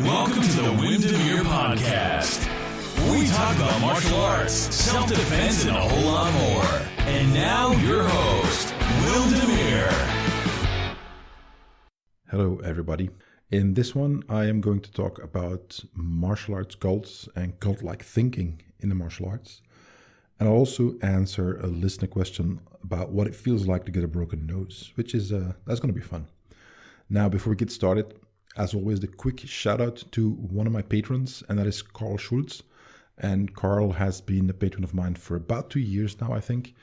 Welcome to the Demeere Podcast. We talk about martial arts, self-defense, and a whole lot more. And now your host, Demeere. Hello, everybody. In this one, I am going to talk about martial arts cults and cult-like thinking in the martial arts. And I'll also answer a listener question about what it feels like to get a broken nose, which is that's going to be fun. Now, before we get started, as always, the quick shout out to one of my patrons, and that is Carl Schultz. And Carl has been a patron of mine for about 2 years now, I think.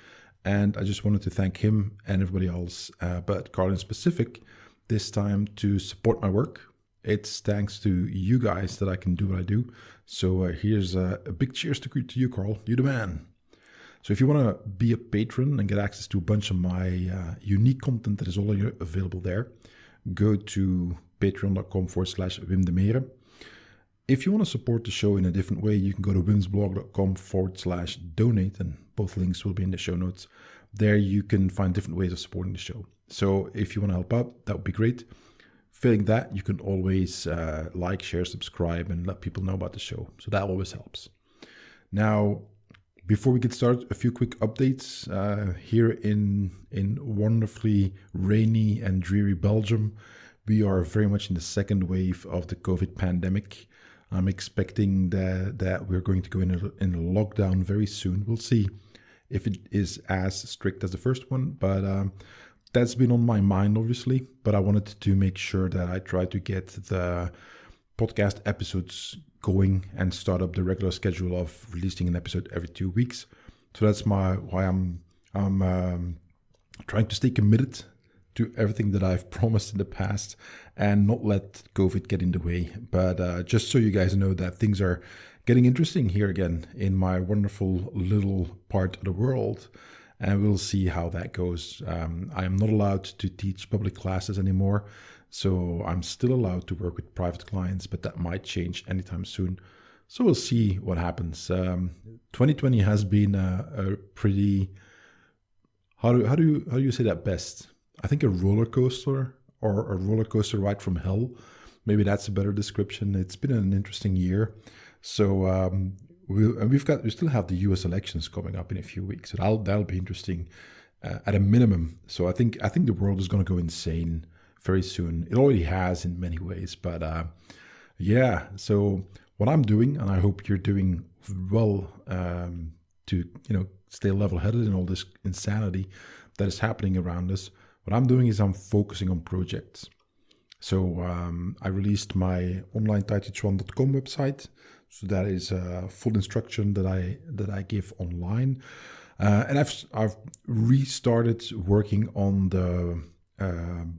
And I just wanted to thank him and everybody else, but Carl in specific, this time to support my work. It's thanks to you guys that I can do what I do. So here's a big cheers to you, Carl. You're the man. So if you want to be a patron and get access to a bunch of my unique content that is already available there, go to patreon.com/Wim Demeere. If you want to support the show in a different way, you can go to wimsblog.com/donate, and both links will be in the show notes. There you can find different ways of supporting the show. So if you want to help out, that would be great. Failing that, you can always like, share, subscribe, and let people know about the show. So that always helps. Now, before we get started, a few quick updates. Here in wonderfully rainy and dreary Belgium, we are very much in the second wave of the COVID pandemic. I'm expecting that we're going to go in a lockdown very soon. We'll see if it is as strict as the first one, but that's been on my mind, obviously. But I wanted to make sure that I try to get the podcast episodes going and start up the regular schedule of releasing an episode every 2 weeks. So that's why I'm trying to stay committed to everything that I've promised in the past and not let COVID get in the way. But just so you guys know that things are getting interesting here again in my wonderful little part of the world. And we'll see how that goes. I am not allowed to teach public classes anymore. So I'm still allowed to work with private clients, but that might change anytime soon. So we'll see what happens. 2020 has been a pretty, how do you say that best? I think a roller coaster, or a roller coaster ride from hell. Maybe that's a better description. It's been an interesting year. So we still have the U.S. elections coming up in a few weeks. So that'll be interesting at a minimum. So I think the world is going to go insane very soon. It already has in many ways, but yeah. So what I'm doing, and I hope you're doing well to stay level-headed in all this insanity that is happening around us. What I'm doing is I'm focusing on projects. So I released my online untitled.com website. So that is full instruction that I give online, and I've restarted working on the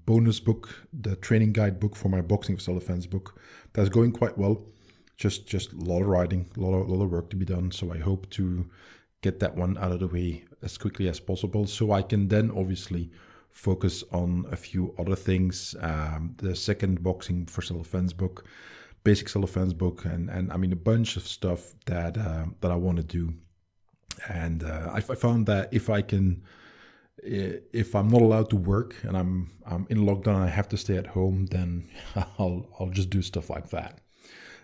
bonus book, the training guide book for my boxing for self-defense book. That's going quite well. Just a lot of writing, a lot of work to be done. So I hope to get that one out of the way as quickly as possible, so I can then obviously focus on a few other things. The second boxing for self-defense book, basic self-defense book, and I mean a bunch of stuff that I want to do. And I found that if I'm not allowed to work and I'm in lockdown and I have to stay at home, then I'll just do stuff like that.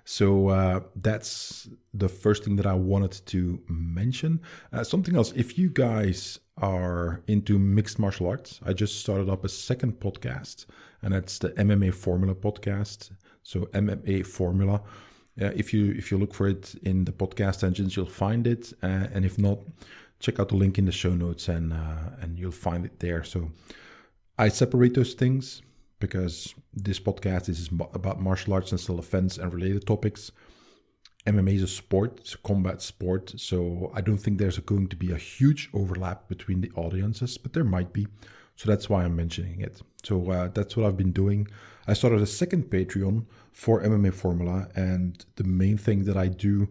So that's the first thing that I wanted to mention. Something else, if you guys are into mixed martial arts, I just started up a second podcast, and that's the Mma Formula Podcast. So Mma Formula. If you look for it in the podcast engines, you'll find it. And if not, check out the link in the show notes, and you'll find it there. So I separate those things because this podcast is about martial arts and self-defense and related topics. MMA is a sport, it's a combat sport, so I don't think there's going to be a huge overlap between the audiences, but there might be. So that's why I'm mentioning it. So that's what I've been doing. I started a second Patreon for Mma Formula, and the main thing that I do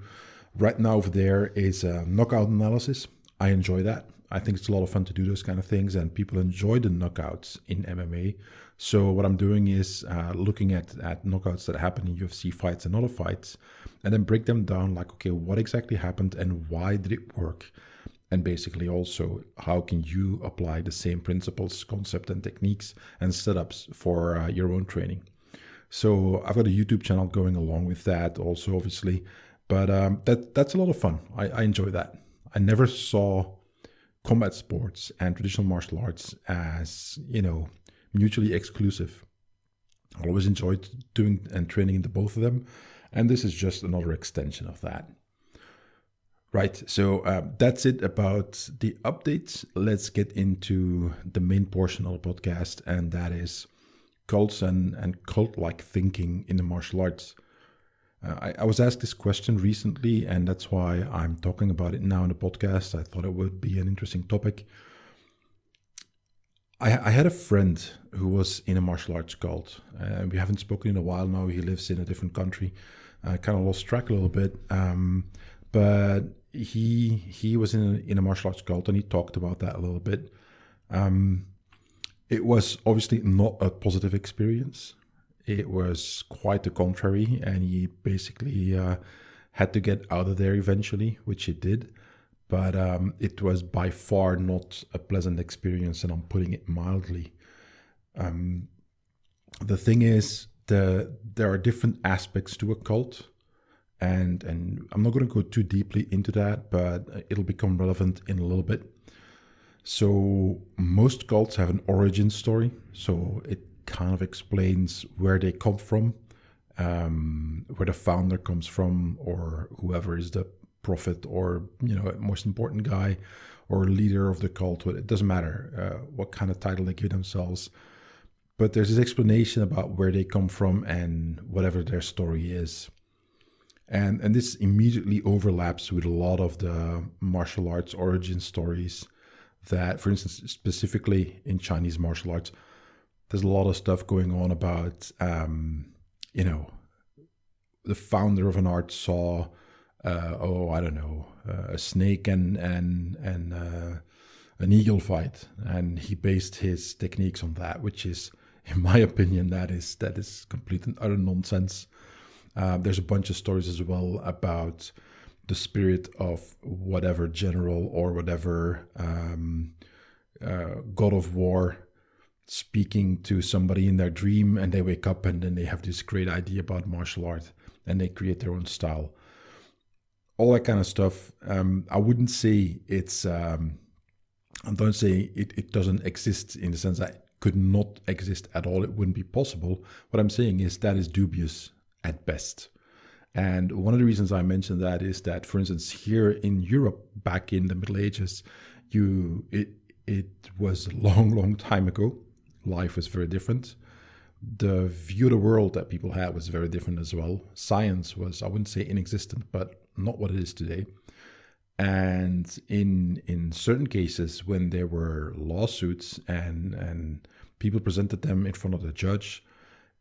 right now over there is knockout analysis. I enjoy that. I think it's a lot of fun to do those kind of things, and people enjoy the knockouts in MMA. So what I'm doing is looking at knockouts that happen in UFC fights and other fights, and then break them down like, okay, what exactly happened and why did it work? And basically also, how can you apply the same principles, concept, and techniques and setups for your own training? So I've got a YouTube channel going along with that also, obviously. But that's a lot of fun. I enjoy that. I never saw combat sports and traditional martial arts as, mutually exclusive. I always enjoyed doing and training into both of them. And this is just another extension of that. Right, so that's it about the updates. Let's get into the main portion of the podcast, and that is cults and cult-like thinking in the martial arts. I was asked this question recently, and that's why I'm talking about it now in the podcast. I thought it would be an interesting topic. I had a friend who was in a martial arts cult. We haven't spoken in a while now. He lives in a different country. I kind of lost track a little bit. But he was in a martial arts cult, and he talked about that a little bit. It was obviously not a positive experience. It was quite the contrary, and he basically had to get out of there eventually, which he did. But it was by far not a pleasant experience, and I'm putting it mildly. The thing is, there are different aspects to a cult, and I'm not going to go too deeply into that, but it'll become relevant in a little bit. So most cults have an origin story, so it kind of explains where they come from, where the founder comes from, or whoever is the prophet or most important guy or leader of the cult. It doesn't matter what kind of title they give themselves, but there's this explanation about where they come from and whatever their story is. And this immediately overlaps with a lot of the martial arts origin stories that, for instance, specifically in Chinese martial arts, there's a lot of stuff going on about, the founder of an art saw, a snake and an eagle fight, and he based his techniques on that, which is, in my opinion, that is complete and utter nonsense. There's a bunch of stories as well about the spirit of whatever general or whatever god of war speaking to somebody in their dream, and they wake up and then they have this great idea about martial art and they create their own style. All that kind of stuff. I wouldn't say it's, I don't say it doesn't exist in the sense that it could not exist at all. It wouldn't be possible. What I'm saying is that is dubious at best. And one of the reasons I mentioned that is that, for instance, here in Europe, back in the Middle Ages, it was a long time ago. Life was very different. The view of the world that people had was very different as well. Science was, I wouldn't say inexistent, but not what it is today. And in certain cases, when there were lawsuits and people presented them in front of the judge,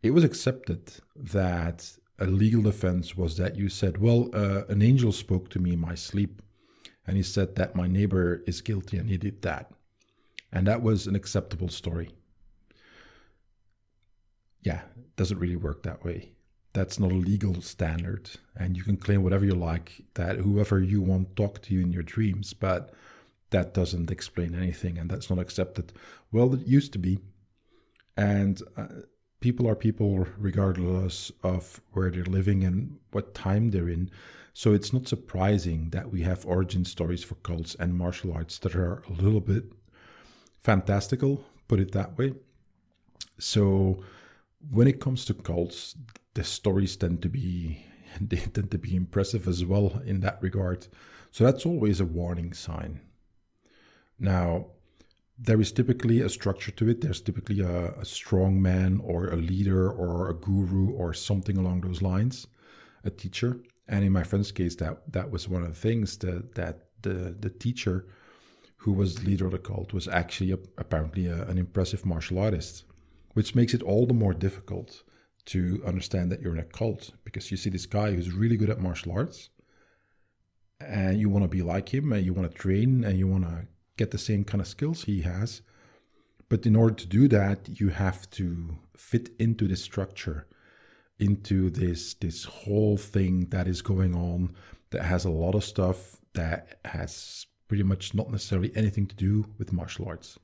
it was accepted that a legal defense was that you said, well, an angel spoke to me in my sleep, and he said that my neighbor is guilty and he did that. And that was an acceptable story. Yeah, it doesn't really work that way. That's not a legal standard. And you can claim whatever you like, that whoever you want talk to you in your dreams, but that doesn't explain anything, and that's not accepted. Well, it used to be. And people are people regardless of where they're living and what time they're in. So it's not surprising that we have origin stories for cults and martial arts that are a little bit fantastical, put it that way. So when it comes to cults, the stories tend to be impressive as well in that regard. So that's always a warning sign. Now, there is typically a structure to it. There's typically a strong man or a leader or a guru or something along those lines, a teacher. And in my friend's case, that was one of the things that the teacher who was the leader of the cult was actually apparently an impressive martial artist, which makes it all the more difficult to understand that you're in a cult, because you see this guy who's really good at martial arts and you want to be like him and you want to train and you want to get the same kind of skills he has. But in order to do that, you have to fit into this structure, into this whole thing that is going on, that has a lot of stuff that has pretty much not necessarily anything to do with martial arts.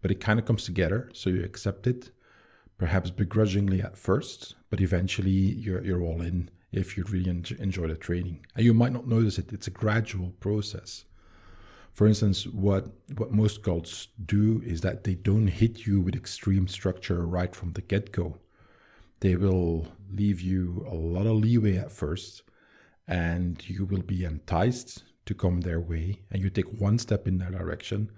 But it kind of comes together, so you accept it. perhaps begrudgingly at first, but eventually you're all in if you really enjoy the training. And you might not notice it. It's a gradual process. For instance, what most cults do is that they don't hit you with extreme structure right from the get-go. They will leave you a lot of leeway at first, and you will be enticed to come their way, and you take one step in that direction,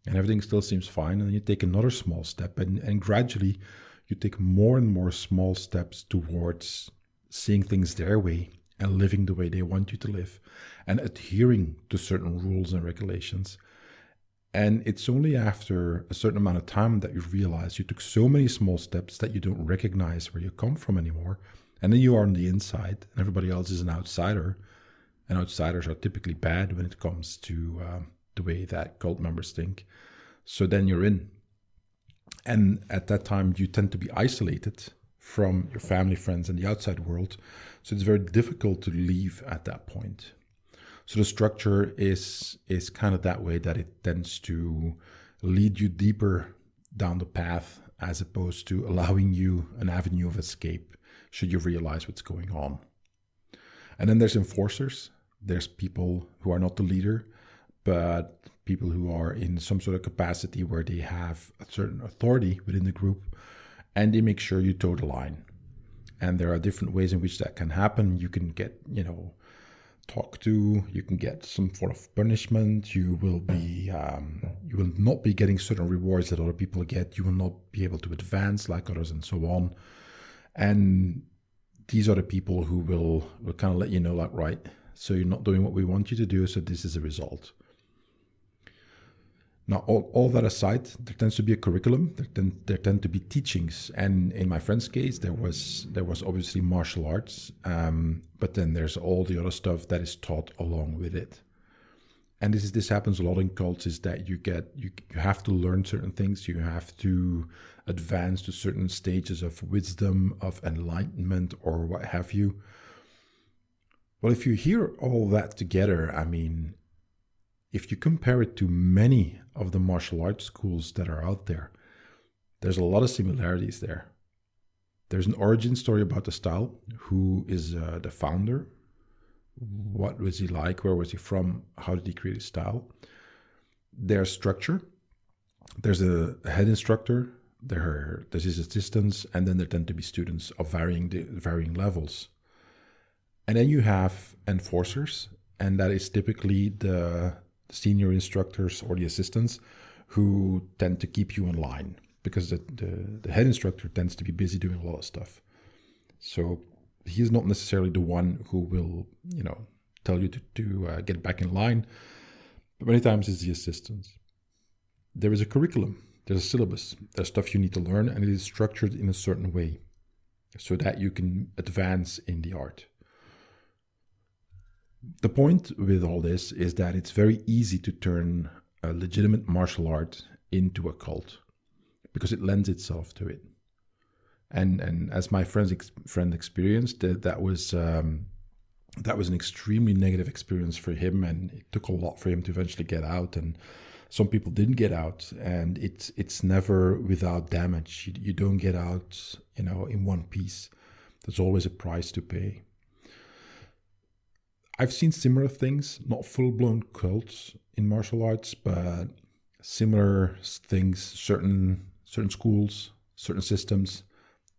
and everything still seems fine, and then you take another small step, and gradually you take more and more small steps towards seeing things their way and living the way they want you to live and adhering to certain rules and regulations. And it's only after a certain amount of time that you realize you took so many small steps that you don't recognize where you come from anymore. And then you are on the inside and everybody else is an outsider. And outsiders are typically bad when it comes to the way that cult members think. So then you're in. And at that time, you tend to be isolated from your family, friends, and the outside world. So it's very difficult to leave at that point. So the structure is kind of that way, that it tends to lead you deeper down the path as opposed to allowing you an avenue of escape should you realize what's going on. And then there's enforcers. There's people who are not the leader, but people who are in some sort of capacity where they have a certain authority within the group, and they make sure you toe the line. And there are different ways in which that can happen. You can get, talked to, you can get some sort of punishment, you will not be getting certain rewards that other people get, you will not be able to advance like others, and so on. And these are the people who will kind of let you know, like, right, so you're not doing what we want you to do, so this is the result. Now, all that aside, there tends to be a curriculum, there tend to be teachings. And in my friend's case, there was obviously martial arts, but then there's all the other stuff that is taught along with it. And this happens a lot in cults, is that you have to learn certain things, you have to advance to certain stages of wisdom, of enlightenment, or what have you. Well, if you hear all that together, I mean, if you compare it to many of the martial arts schools that are out there, there's a lot of similarities there. There's an origin story about the style. Who is the founder? What was he like? Where was he from? How did he create his style? There's structure. There's a head instructor. There's his assistants, and then there tend to be students of varying levels. And then you have enforcers, and that is typically the senior instructors or the assistants who tend to keep you in line, because the head instructor tends to be busy doing a lot of stuff. So he's not necessarily the one who will, tell you to get back in line, but many times it's the assistants. There is a curriculum, there's a syllabus, there's stuff you need to learn, and it is structured in a certain way so that you can advance in the art. The point with all this is that it's very easy to turn a legitimate martial art into a cult because it lends itself to it. And as my friend experienced, that was an extremely negative experience for him, and it took a lot for him to eventually get out. And some people didn't get out, and it's never without damage. You don't get out, in one piece. There's always a price to pay. I've seen similar things, not full-blown cults in martial arts, but similar things, certain schools, certain systems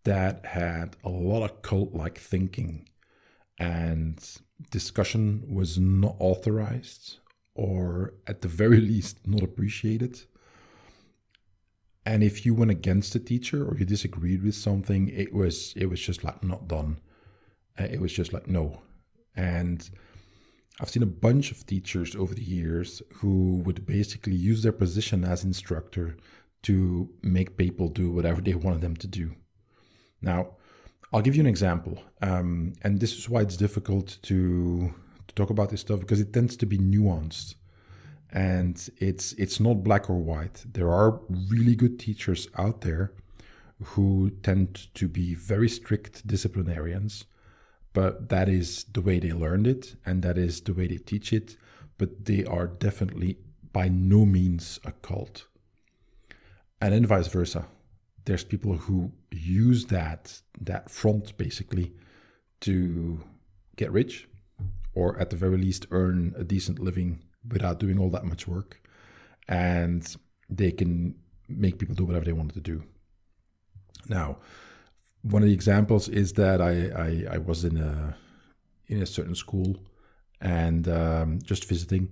that had a lot of cult-like thinking, and discussion was not authorized, or at the very least not appreciated. And if you went against the teacher or you disagreed with something, it was just like not done. It was just like no. And I've seen a bunch of teachers over the years who would basically use their position as instructor to make people do whatever they wanted them to do. Now, I'll give you an example. And this is why it's difficult to talk about this stuff, because it tends to be nuanced. And it's not black or white. There are really good teachers out there who tend to be very strict disciplinarians, but that is the way they learned it, and that is the way they teach it. But they are definitely by no means a cult. And then vice versa. there's people who use that front basically to get rich, or at the very least earn a decent living without doing all that much work, and they can make people do whatever they wanted to do. Now, one of the examples is that I was in a certain school and just visiting,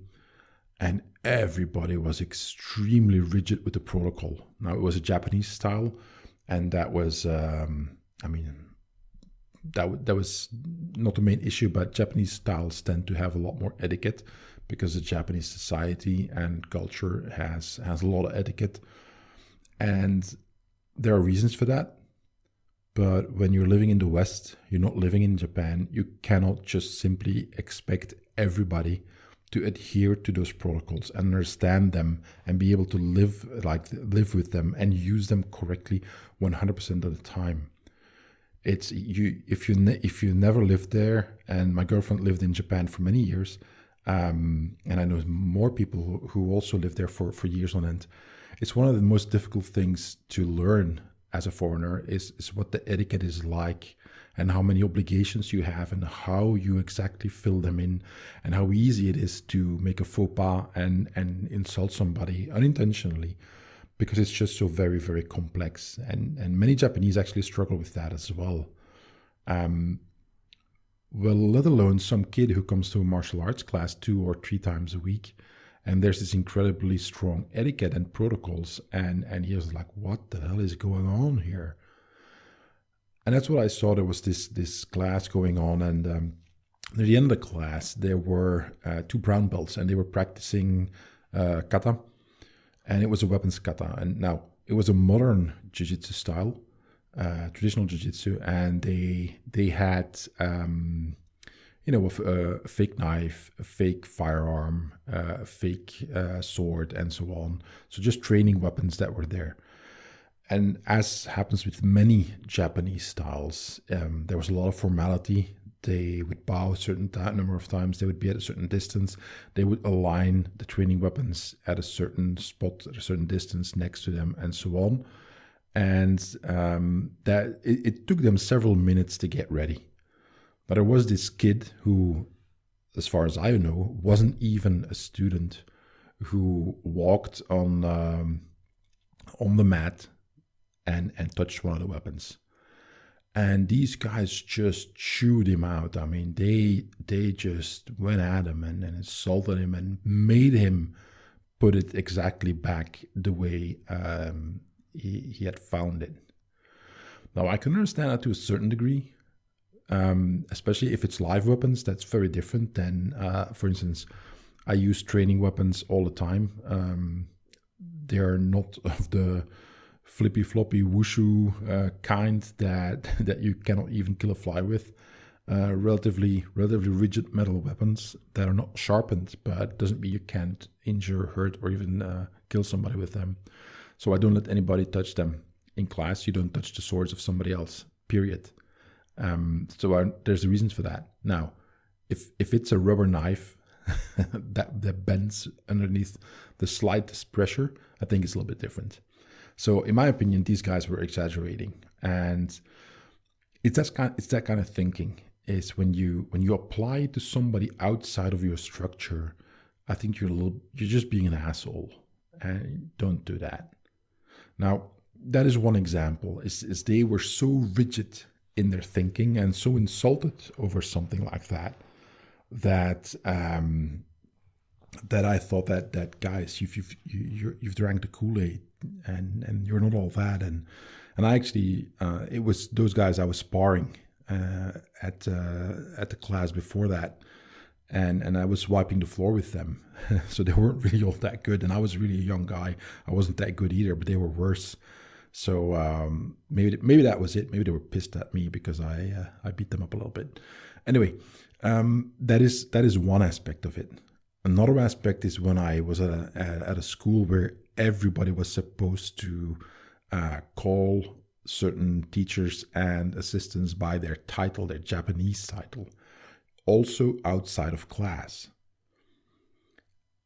and everybody was extremely rigid with the protocol. Now, it was a Japanese style, and that was, that was not the main issue, but Japanese styles tend to have a lot more etiquette because the Japanese society and culture has a lot of etiquette. And there are reasons for that. But when you're living in the West, you're not living in Japan, you cannot just simply expect everybody to adhere to those protocols and understand them and be able to live with them and use them correctly 100% of the time. It's you if you never lived there, and my girlfriend lived in Japan for many years, and I know more people who also lived there for years on end. It's one of the most difficult things to learn as a foreigner is what the etiquette is like, and how many obligations you have, and how you exactly fill them in, and how easy it is to make a faux pas and insult somebody unintentionally, because it's just so very, very complex. And many Japanese actually struggle with that as well. Well, let alone some kid who comes to a martial arts class 2 or 3 times a week, and there's this incredibly strong etiquette and protocols, and he was like, what the hell is going on here? And that's what I saw. There was this class going on, and near the end of the class, there were 2 brown belts, and they were practicing kata, and it was a weapons kata. And now, it was a modern jiu-jitsu style, traditional jiu-jitsu, and they had a fake knife, a fake firearm, a fake sword, and so on. So just training weapons that were there. And as happens with many Japanese styles, there was a lot of formality. They would bow a certain number of times. They would be at a certain distance. They would align the training weapons at a certain spot, at a certain distance next to them, and so on. And that it took them several minutes to get ready. But there was this kid who, as far as I know, wasn't even a student, who walked on the mat and touched one of the weapons. And these guys just chewed him out. I mean, they just went at him and insulted him and made him put it exactly back the way he had found it. Now, I can understand that to a certain degree. Especially if it's live weapons, that's very different than, for instance, I use training weapons all the time. They are not of the flippy floppy wushu kind that you cannot even kill a fly with. Relatively rigid metal weapons that are not sharpened, but doesn't mean you can't injure, hurt, or even kill somebody with them. So I don't let anybody touch them. In class, you don't touch the swords of somebody else, period. There's reasons for that. Now, if it's a rubber knife that bends underneath the slightest pressure, I think it's a little bit different. So in my opinion, these guys were exaggerating, and it's that kind of thinking is when you apply it to somebody outside of your structure. I think you're just being an asshole, and don't do that. Now, that is one example. Is they were so rigid in their thinking and so insulted over something like that I thought that guys, you've drank the Kool-Aid and you're not all that. And I actually it was those guys I was sparring at the class before that, and I was wiping the floor with them. So they weren't really all that good, and I was really a young guy. I wasn't that good either, but they were worse. So maybe that was it. Maybe they were pissed at me because I beat them up a little bit. Anyway, that is one aspect of it. Another aspect is when I was at a school where everybody was supposed to call certain teachers and assistants by their title, their Japanese title, also outside of class.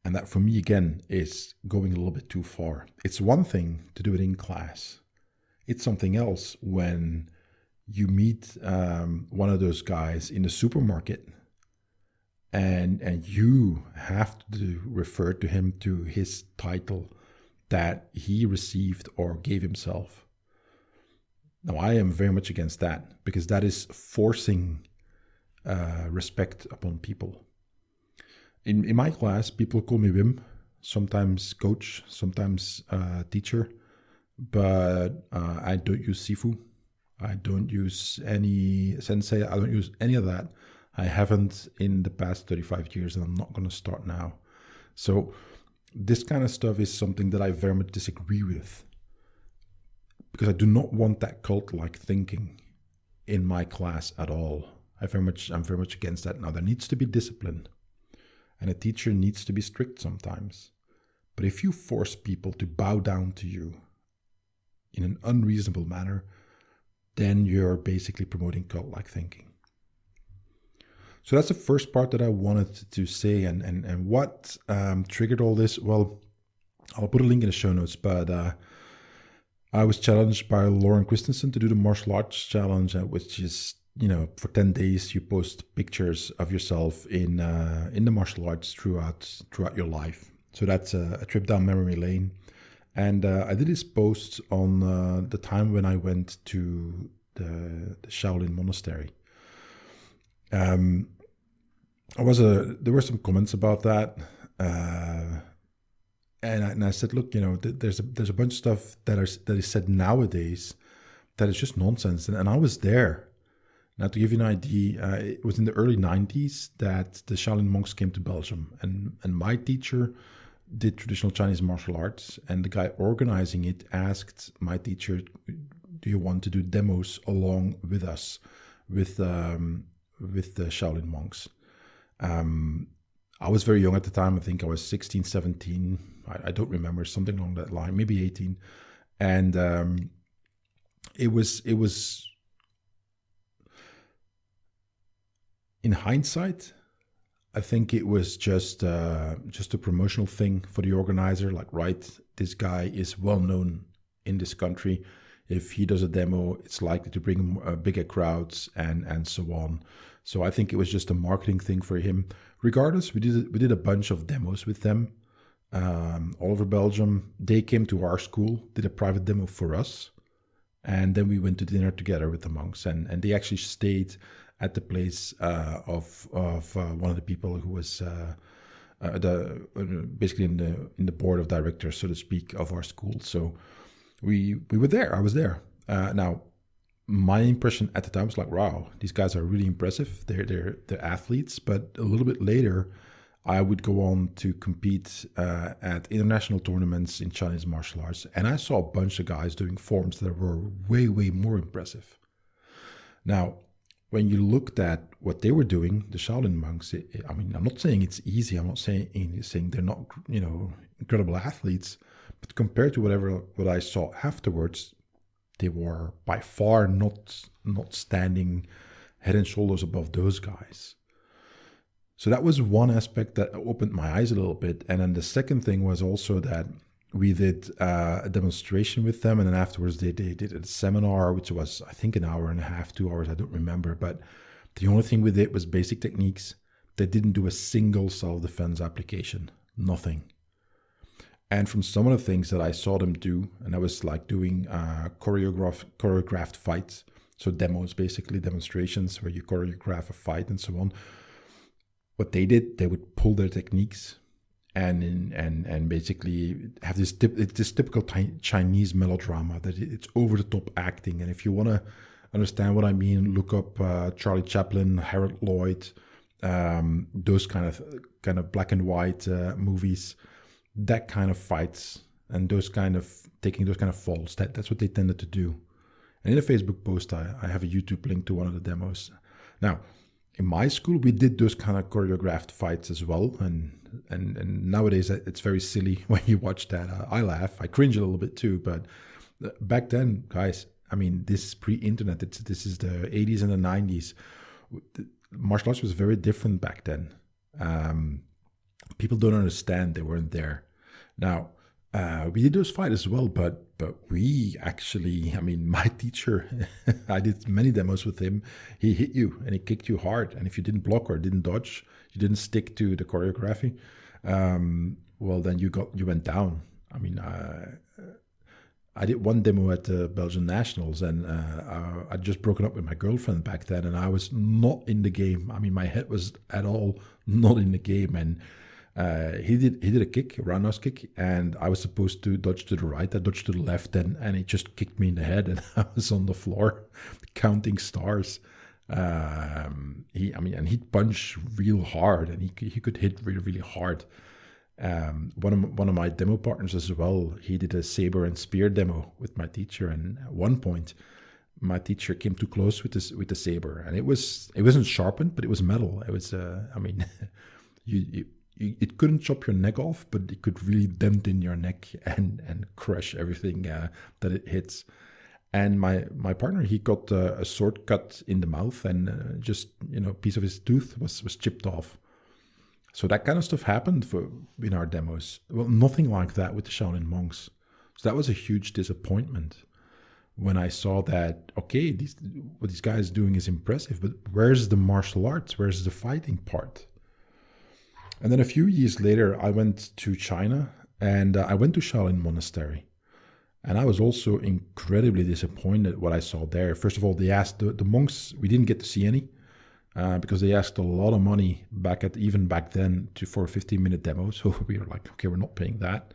And that for me, again, is going a little bit too far. It's one thing to do it in class. It's something else when you meet one of those guys in the supermarket and you have to refer to him to his title that he received or gave himself. Now, I am very much against that because that is forcing respect upon people. In my class, people call me Wim, sometimes coach, sometimes teacher, but I don't use Sifu. I don't use any sensei. I don't use any of that. I haven't in the past 35 years, and I'm not going to start now. So this kind of stuff is something that I very much disagree with, because I do not want that cult-like thinking in my class at all. I'm very much against that. Now, there needs to be discipline, and a teacher needs to be strict sometimes. But if you force people to bow down to you in an unreasonable manner, then you're basically promoting cult-like thinking. So that's the first part that I wanted to say. And what triggered all this? Well, I'll put a link in the show notes, but I was challenged by Lauren Christensen to do the martial arts challenge, which is, for 10 days you post pictures of yourself in the martial arts throughout your life. So that's a trip down memory lane. And I did this post on the time when I went to the Shaolin monastery. There were some comments about that, and I said, look, there's a bunch of stuff that is said nowadays that is just nonsense, and I was there. Now, to give you an idea, it was in the early 90s that the Shaolin monks came to Belgium, and my teacher did traditional Chinese martial arts, and the guy organizing it asked my teacher, do you want to do demos along with us, with the Shaolin monks? I was very young at the time. I think I was 16, 17. I don't remember, something along that line, maybe 18. And it was in hindsight, I think it was just a promotional thing for the organizer. Like, right, this guy is well known in this country. If he does a demo, it's likely to bring bigger crowds and so on. So I think it was just a marketing thing for him. Regardless, we did a bunch of demos with them all over Belgium. They came to our school, did a private demo for us, and then we went to dinner together with the monks. And they actually stayed at the place of one of the people who was basically in the board of directors, so to speak, of our school. So we were there. I was there. Now, my impression at the time was like, wow, these guys are really impressive. They're athletes. But a little bit later, I would go on to compete at international tournaments in Chinese martial arts, and I saw a bunch of guys doing forms that were way, way more impressive. Now, when you looked at what they were doing, the Shaolin monks, I'm not saying it's easy. I'm not saying they're not, incredible athletes, but compared to what I saw afterwards, they were by far not standing head and shoulders above those guys. So that was one aspect that opened my eyes a little bit. And then the second thing was also that we did a demonstration with them, and then afterwards they did a seminar, which was, I think, an hour and a half, 2 hours, I don't remember. But the only thing we did was basic techniques. They didn't do a single self-defense application, nothing. And from some of the things that I saw them do, and I was like doing choreographed fights, so demos, basically demonstrations where you choreograph a fight and so on. What they did, they would pull their techniques and basically have this typical Chinese melodrama that it's over the top acting. And if you want to understand what I mean, look up Charlie Chaplin, Harold Lloyd, those kind of black and white movies. That kind of fights and taking those kind of falls, that's what they tended to do. And in a Facebook post, I have a YouTube link to one of the demos. Now, in my school, we did those kind of choreographed fights as well. And nowadays, it's very silly when you watch that. I laugh, I cringe a little bit too. But back then, guys, this is pre-internet. This is the 80s and the 90s. Martial arts was very different back then. People don't understand. They weren't there. Now, We did those fights as well, but we actually, I mean, my teacher, I did many demos with him. He hit you and he kicked you hard, and if you didn't block or didn't dodge, you didn't stick to the choreography. Well, then you went down. I mean, I did one demo at the Belgian Nationals, and I'd just broken up with my girlfriend back then, and I was not in the game. I mean, my head was at all not in the game, and he did a kick, a roundhouse kick, and I was supposed to dodge to the right. I dodged to the left, and he just kicked me in the head, and I was on the floor counting stars. He'd punch real hard, and he could hit really, really hard. One of my demo partners as well, he did a saber and spear demo with my teacher, and at one point my teacher came too close with the saber, and it wasn't sharpened, but it was metal. It was it couldn't chop your neck off, but it could really dent in your neck and crush everything that it hits. And my partner, he got a sword cut in the mouth, and a piece of his tooth was chipped off. So that kind of stuff happened in our demos. Well, nothing like that with the Shaolin monks. So that was a huge disappointment when I saw that, okay, what these guys are doing is impressive, but where's the martial arts? Where's the fighting part? And then a few years later, I went to China, and I went to Shaolin Monastery. And I was also incredibly disappointed what I saw there. First of all, they asked the monks, we didn't get to see any, because they asked a lot of money back then for a 15-minute demo. So we were like, okay, we're not paying that.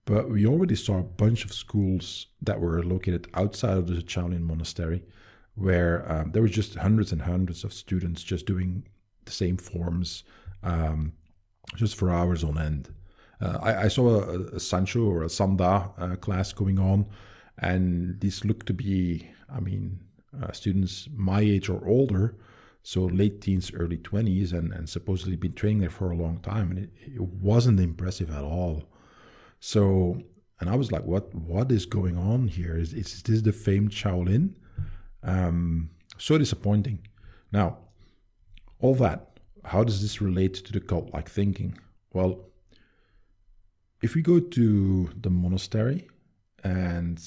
But we already saw a bunch of schools that were located outside of the Shaolin Monastery, where there was just hundreds and hundreds of students just doing the same forms, just for hours on end. I saw a Sancho or a Sanda class going on, and these looked to be, students my age or older, so late teens, early 20s, and supposedly been training there for a long time, and it wasn't impressive at all. So, and I was like, what is going on here? Is this the famed Shaolin? So disappointing. Now, all that, how does this relate to the cult-like thinking? Well, if we go to the monastery and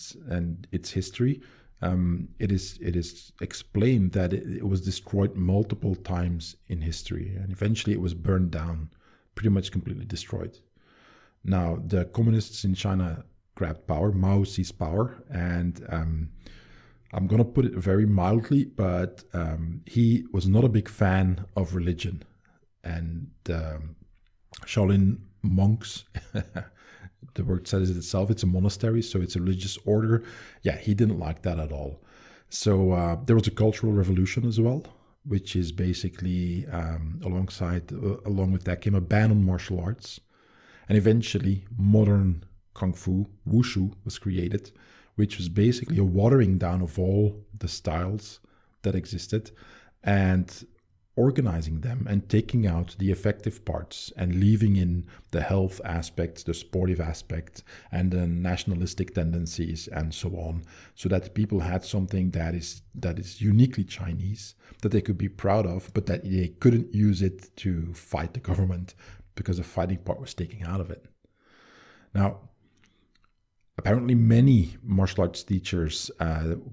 its history, it is explained that it was destroyed multiple times in history, and eventually it was burned down, pretty much completely destroyed. Now, the communists in China grabbed power. Mao seized power, and I'm going to put it very mildly, but he was not a big fan of religion. And Shaolin monks, the word says it itself, it's a monastery, so it's a religious order. Yeah, he didn't like that at all. So there was a cultural revolution as well, which is basically along with that came a ban on martial arts. And eventually modern Kung Fu, Wushu, was created, which was basically a watering down of all the styles that existed and organizing them and taking out the effective parts and leaving in the health aspects, the sportive aspects, and the nationalistic tendencies and so on, so that people had something that is uniquely Chinese, that they could be proud of, but that they couldn't use it to fight the government because the fighting part was taken out of it. Now, apparently many martial arts teachers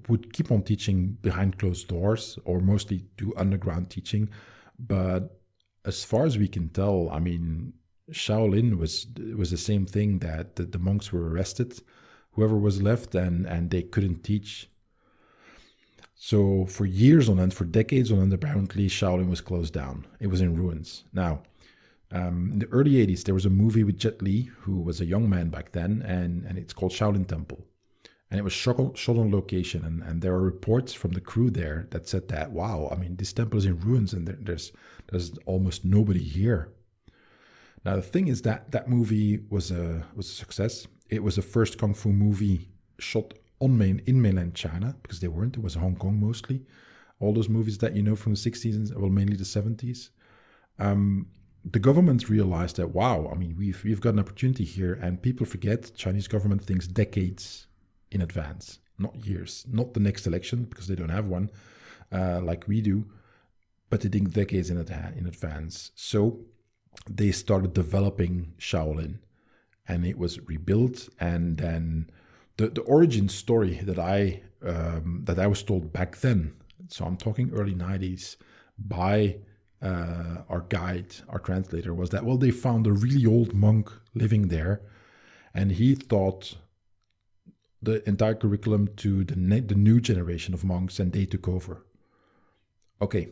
would keep on teaching behind closed doors or mostly do underground teaching. But as far as we can tell, Shaolin was the same thing, that the monks were arrested, whoever was left, and they couldn't teach. So for years on end, for decades on end, apparently Shaolin was closed down. It was in ruins. Now, in the early 80s, there was a movie with Jet Li, who was a young man back then, and it's called Shaolin Temple. And it was shot on location, and there are reports from the crew there that said that, wow, this temple is in ruins, and there's almost nobody here. Now, the thing is that movie was a success. It was the first Kung Fu movie shot in mainland China, because it was Hong Kong mostly. All those movies that you know from the 60s, well, mainly the 70s. The government realized that, wow, we've got an opportunity here, and people forget Chinese government thinks decades in advance, not years, not the next election, because they don't have one like we do, but they think decades in advance. So they started developing Shaolin, and it was rebuilt. And then the origin story that I was told back then, so I'm talking early 90s, by our guide, our translator, was that, well, they found a really old monk living there, and he taught the entire curriculum to the new generation of monks, and they took over. Okay,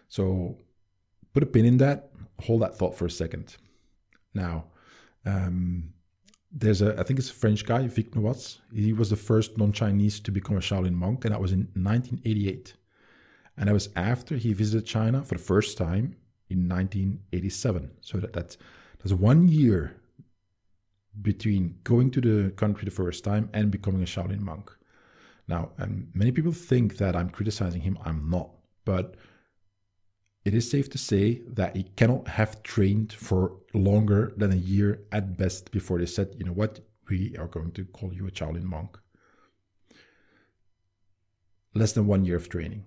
so put a pin in that, hold that thought for a second. Now, there's I think it's a French guy, Vic Noats. He was the first non-Chinese to become a Shaolin monk, and that was in 1988. And that was after he visited China for the first time in 1987. So that's 1 year between going to the country the first time and becoming a Shaolin monk. Now, many people think that I'm criticizing him. I'm not. But it is safe to say that he cannot have trained for longer than a year at best before they said, you know what, we are going to call you a Shaolin monk. Less than 1 year of training.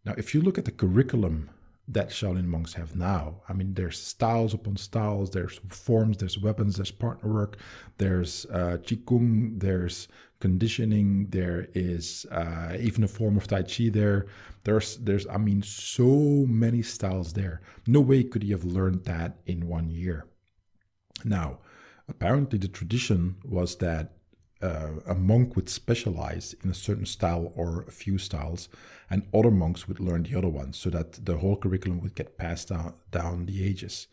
Now, if you look at the curriculum that Shaolin monks have now, I mean, there's styles upon styles, there's forms, there's weapons, there's partner work, there's Qigong, there's conditioning, there is even a form of Tai Chi there. There's I mean, so many styles there. No way could he have learned that in 1 year. Now, apparently the tradition was that a monk would specialize in a certain style or a few styles, and other monks would learn the other ones, so that the whole curriculum would get passed down the ages.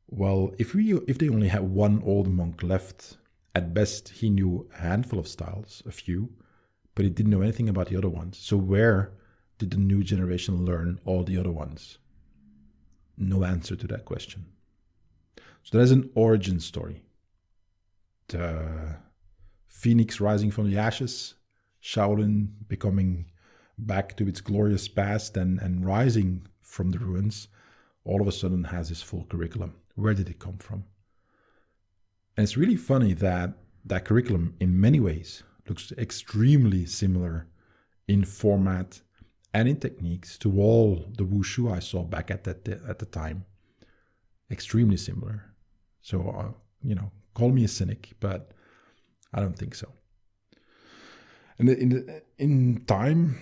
Well, if they only had one old monk left, at best he knew a handful of styles, a few, but he didn't know anything about the other ones. So where did the new generation learn all the other ones? No answer to that question. So that is an origin story. The Phoenix rising from the ashes, Shaolin becoming back to its glorious past and rising from the ruins, all of a sudden has this full curriculum. Where did it come from? And it's really funny that that curriculum in many ways looks extremely similar in format and in techniques to all the wushu I saw back at the time. Extremely similar. So, call me a cynic, but I don't think so. And in time,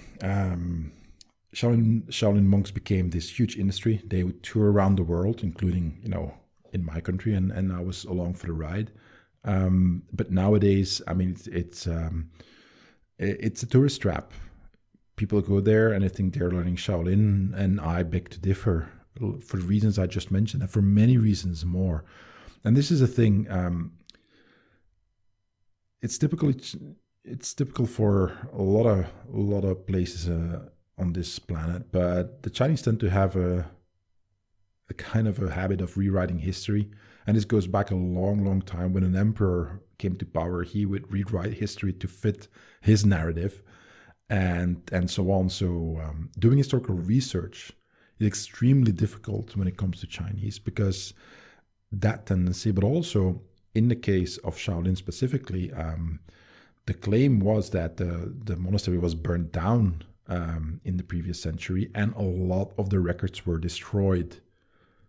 Shaolin monks became this huge industry. They would tour around the world, including, in my country, and I was along for the ride. But nowadays, I mean, it's a tourist trap. People go there and they think they're learning Shaolin, and I beg to differ for the reasons I just mentioned, and for many reasons more. And this is a thing. It's typical for a lot of places on this planet, but the Chinese tend to have a kind of a habit of rewriting history, and this goes back a long, long time. When an emperor came to power, he would rewrite history to fit his narrative, and so on. So doing historical research is extremely difficult when it comes to Chinese, because that tendency, but also in the case of Shaolin specifically, the claim was that the monastery was burned down in the previous century, and a lot of the records were destroyed.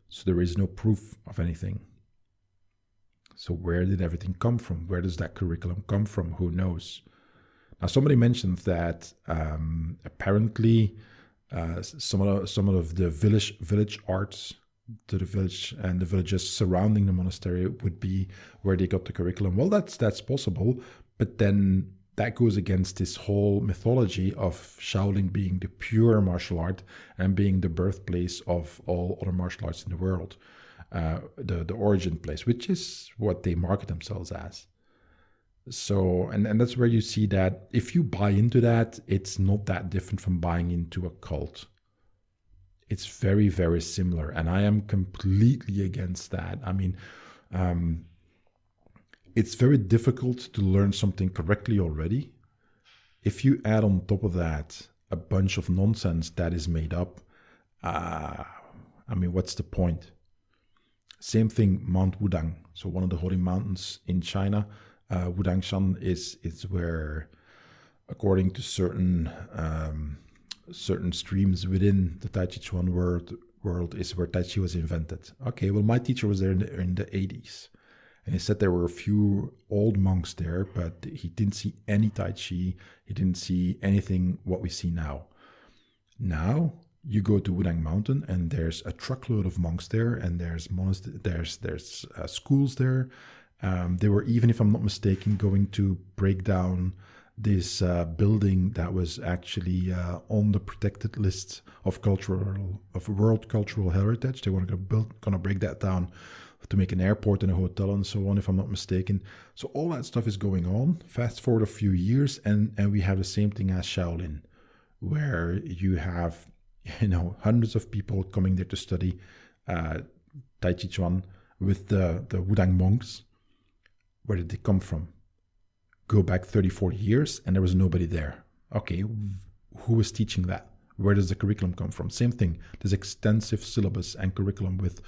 So there is no proof of anything. So where did everything come from? Where does that curriculum come from? Who knows? Now, somebody mentioned that apparently some of the village arts to the village and the villages surrounding the monastery would be where they got the curriculum. Well, that's possible, but then that goes against this whole mythology of Shaolin being the pure martial art and being the birthplace of all other martial arts in the world, the origin place, which is what they market themselves as. So, and that's where you see that if you buy into that, it's not that different from buying into a cult. It's very, very similar, and I am completely against that. I mean, it's very difficult to learn something correctly already. If you add on top of that a bunch of nonsense that is made up, I mean, what's the point? Same thing, Mount Wudang. So one of the holy mountains in China, Wudangshan is where, according to certain streams within the Tai Chi Chuan world is where Tai Chi was invented. Okay, well, my teacher was there in the 80s. And he said there were a few old monks there, but he didn't see any Tai Chi. He didn't see anything what we see now. Now you go to Wudang Mountain and there's a truckload of monks there, and there's schools there. They were, even if I'm not mistaken, going to break down this building that was actually on the protected list of World Cultural Heritage. They were going to break that down to make an airport and a hotel and so on, if I'm not mistaken. So all that stuff is going on. Fast forward a few years, and we have the same thing as Shaolin, where you have, hundreds of people coming there to study Tai Chi Chuan with the Wudang monks. Where did they come from? Go back 30, 40 years, and there was nobody there. Okay, who was teaching that? Where does the curriculum come from? Same thing. There's extensive syllabus and curriculum with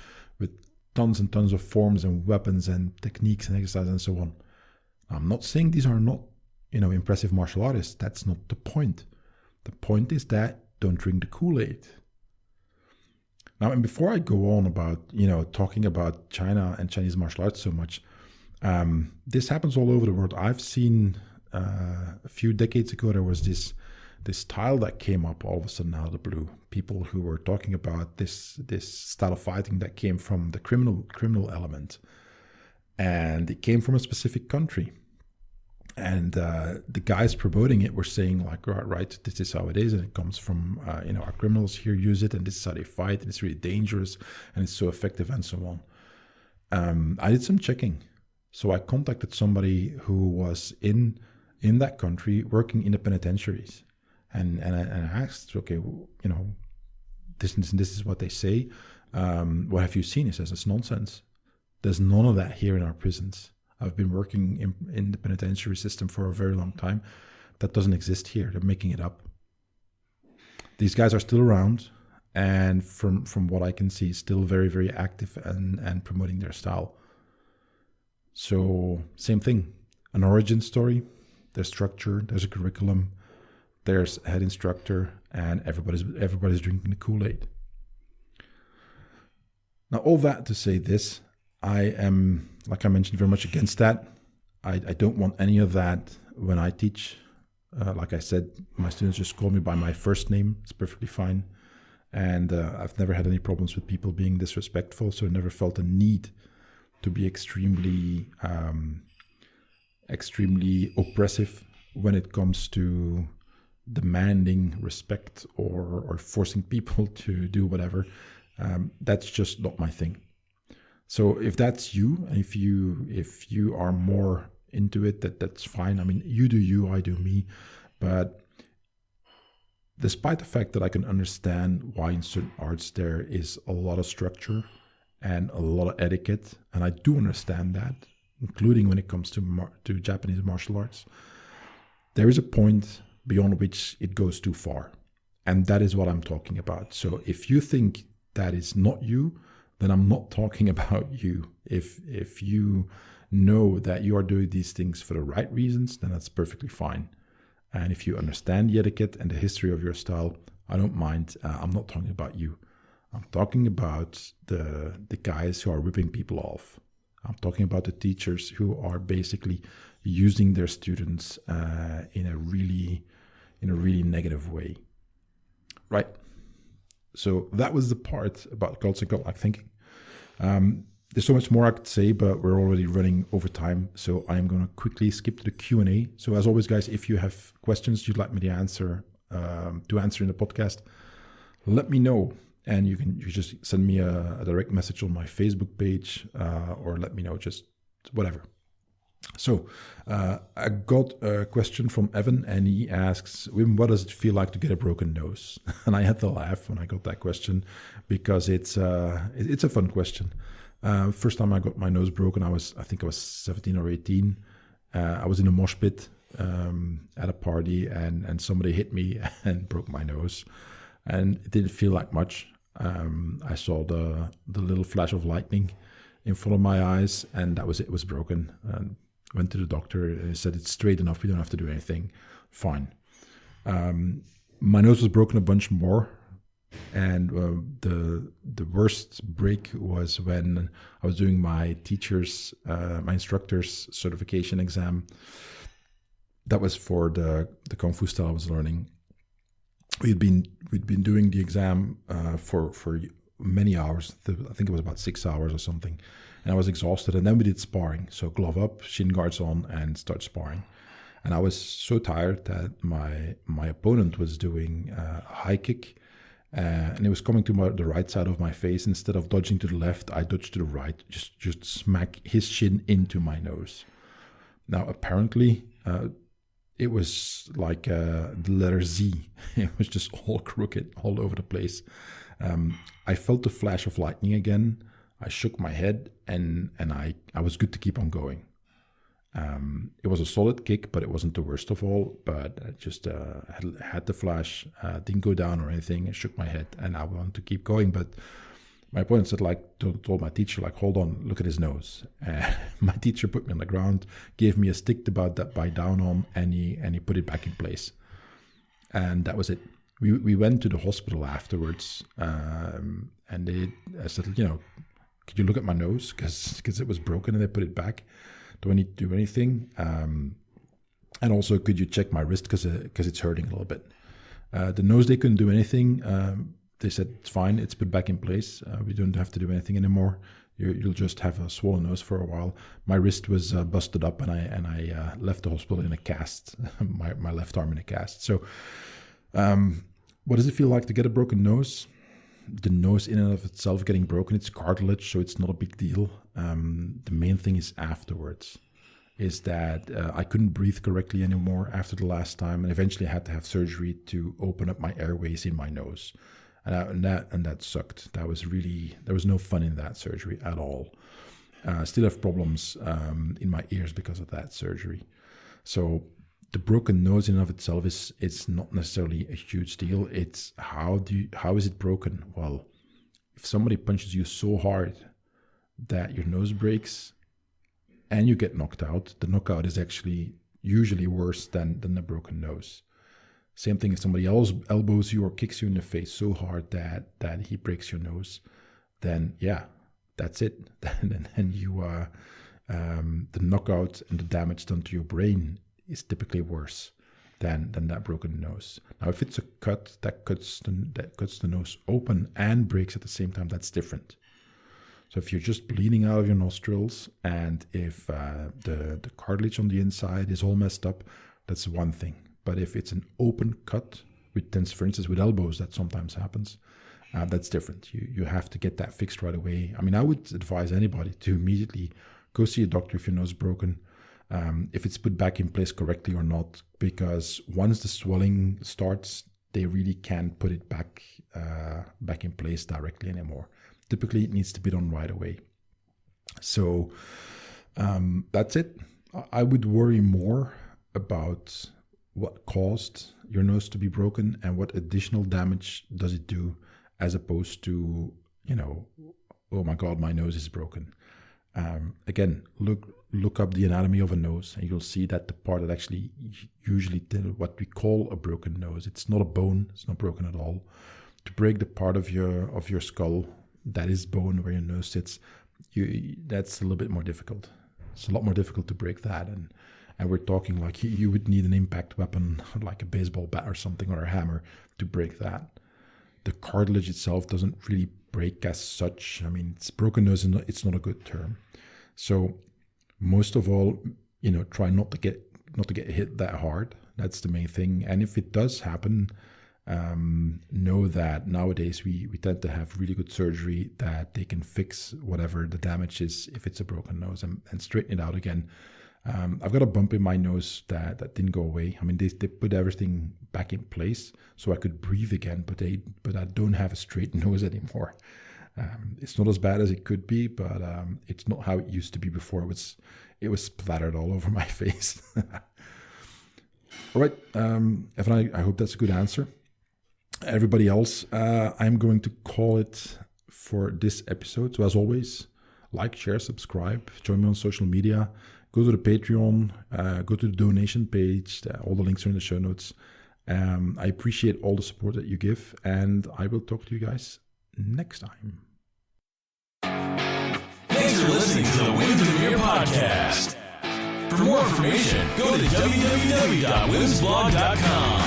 tons and tons of forms and weapons and techniques and exercises and so on. I'm not saying these are not, impressive martial artists. That's not the point. The point is that don't drink the Kool-Aid. Now, and before I go on about, talking about China and Chinese martial arts so much, this happens all over the world. I've seen a few decades ago, there was this style that came up all of a sudden out of the blue. People who were talking about this style of fighting that came from the criminal element, and it came from a specific country. And the guys promoting it were saying like, right, this is how it is, and it comes from our criminals here use it, and this is how they fight, and it's really dangerous, and it's so effective, and so on. I did some checking. So I contacted somebody who was in that country working in the penitentiaries, and I asked, okay, this is what they say. What have you seen? He says, it's nonsense. There's none of that here in our prisons. I've been working in the penitentiary system for a very long time. That doesn't exist here. They're making it up. These guys are still around, and from what I can see, still very, very active and promoting their style. So same thing, an origin story, there's structure, there's a curriculum, there's a head instructor, and everybody's drinking the Kool-Aid. Now, all that to say this, I am, like I mentioned, very much against that. I don't want any of that when I teach. Like I said, my students just call me by my first name. It's perfectly fine. And I've never had any problems with people being disrespectful, so I never felt a need to be extremely oppressive when it comes to demanding respect or forcing people to do whatever. That's just not my thing. So if that's you, and if you are more into it, that's fine. I mean, you do you, I do me. But despite the fact that I can understand why in certain arts there is a lot of structure and a lot of etiquette, and I do understand that, including when it comes to Japanese martial arts, there is a point beyond which it goes too far. And that is what I'm talking about. So if you think that is not you, then I'm not talking about you. If you know that you are doing these things for the right reasons, then that's perfectly fine. And if you understand the etiquette and the history of your style, I don't mind. I'm not talking about you. I'm talking about the guys who are ripping people off. I'm talking about the teachers who are basically using their students in a really negative way. Right. So that was the part about cults and cult-like thinking. There's so much more I could say, but we're already running over time. So I'm going to quickly skip to the Q&A. So as always, guys, if you have questions you'd like me to answer in the podcast, let me know. And you just send me a direct message on my Facebook page or let me know, just whatever. So I got a question from Evan, and he asks, Wim, what does it feel like to get a broken nose? And I had to laugh when I got that question because it's a fun question. First time I got my nose broken, I think I was 17 or 18. I was in a mosh pit at a party, and somebody hit me and broke my nose. And it didn't feel like much. I saw the little flash of lightning in front of my eyes, and that was it. It was broken. And went to the doctor, and he said, it's straight enough. We don't have to do anything. Fine. My nose was broken a bunch more, And the worst break was when I was doing my instructor's certification exam. That was for the Kung Fu style I was learning. We'd been doing the exam for many hours. I think it was about 6 hours or something. And I was exhausted. And then we did sparring. So glove up, shin guards on, and start sparring. And I was so tired that my opponent was doing a high kick. And it was coming to the right side of my face. Instead of dodging to the left, I dodged to the right. Just smack his shin into my nose. Now, apparently, it was like the letter Z. It was just all crooked, all over the place. I felt the flash of lightning again. I shook my head, and I was good to keep on going. It was a solid kick, but it wasn't the worst of all. But I just had the flash, didn't go down or anything. I shook my head, and I wanted to keep going. But my opponent said, told my teacher, hold on, look at his nose. My teacher put me on the ground, gave me a stick to bite down on, and he put it back in place. And that was it. We went to the hospital afterwards, and I said, could you look at my nose? Because it was broken, and they put it back. Do I need to do anything? And also, could you check my wrist because it's hurting a little bit? The nose, they couldn't do anything. They said, it's fine, it's put back in place. We don't have to do anything anymore. You'll just have a swollen nose for a while. My wrist was busted up, and I left the hospital in a cast, my left arm in a cast. So what does it feel like to get a broken nose? The nose in and of itself getting broken, it's cartilage, so it's not a big deal. The main thing is afterwards, is that I couldn't breathe correctly anymore after the last time, and eventually I had to have surgery to open up my airways in my nose. And that sucked. There was no fun in that surgery at all. I still have problems in my ears because of that surgery. So the broken nose in and of itself it's not necessarily a huge deal. It's how is it broken? Well, if somebody punches you so hard that your nose breaks and you get knocked out, the knockout is actually usually worse than the broken nose. Same thing if somebody else elbows you or kicks you in the face so hard that he breaks your nose, then yeah, that's it. Then you the knockout and the damage done to your brain is typically worse than that broken nose. Now, if it's a cut that cuts the nose open and breaks at the same time, that's different. So if you're just bleeding out of your nostrils, and if the cartilage on the inside is all messed up, that's one thing. But if it's an open cut, for instance, with elbows, that sometimes happens, that's different. You have to get that fixed right away. I mean, I would advise anybody to immediately go see a doctor if your nose is broken, if it's put back in place correctly or not, because once the swelling starts, they really can't put it back in place directly anymore. Typically, it needs to be done right away. So that's it. I would worry more about what caused your nose to be broken and what additional damage does it do, as opposed to, oh my God, my nose is broken. Again, look up the anatomy of a nose, and you'll see that the part that actually usually did what we call a broken nose, it's not a bone, it's not broken at all. To break the part of your skull that is bone where your nose sits, that's a little bit more difficult. It's a lot more difficult to break that, and we're talking like you would need an impact weapon like a baseball bat or something, or a hammer, to break that. The cartilage itself doesn't really break as such. I mean, it's broken nose, and it's not a good term. So most of all, try not to get hit that hard. That's the main thing. And if it does happen, know that nowadays we tend to have really good surgery that they can fix whatever the damage is if it's a broken nose and straighten it out again. I've got a bump in my nose that didn't go away. I mean, they put everything back in place so I could breathe again, but I don't have a straight nose anymore. It's not as bad as it could be, but it's not how it used to be before. It was splattered all over my face. All right, Evan, I hope that's a good answer. Everybody else, I'm going to call it for this episode. So as always, like, share, subscribe, join me on social media. Go to the Patreon, go to the donation page. All the links are in the show notes. I appreciate all the support that you give, and I will talk to you guys next time. Thanks for listening to the Demeere Podcast. For more information, go to www.wimsblog.com.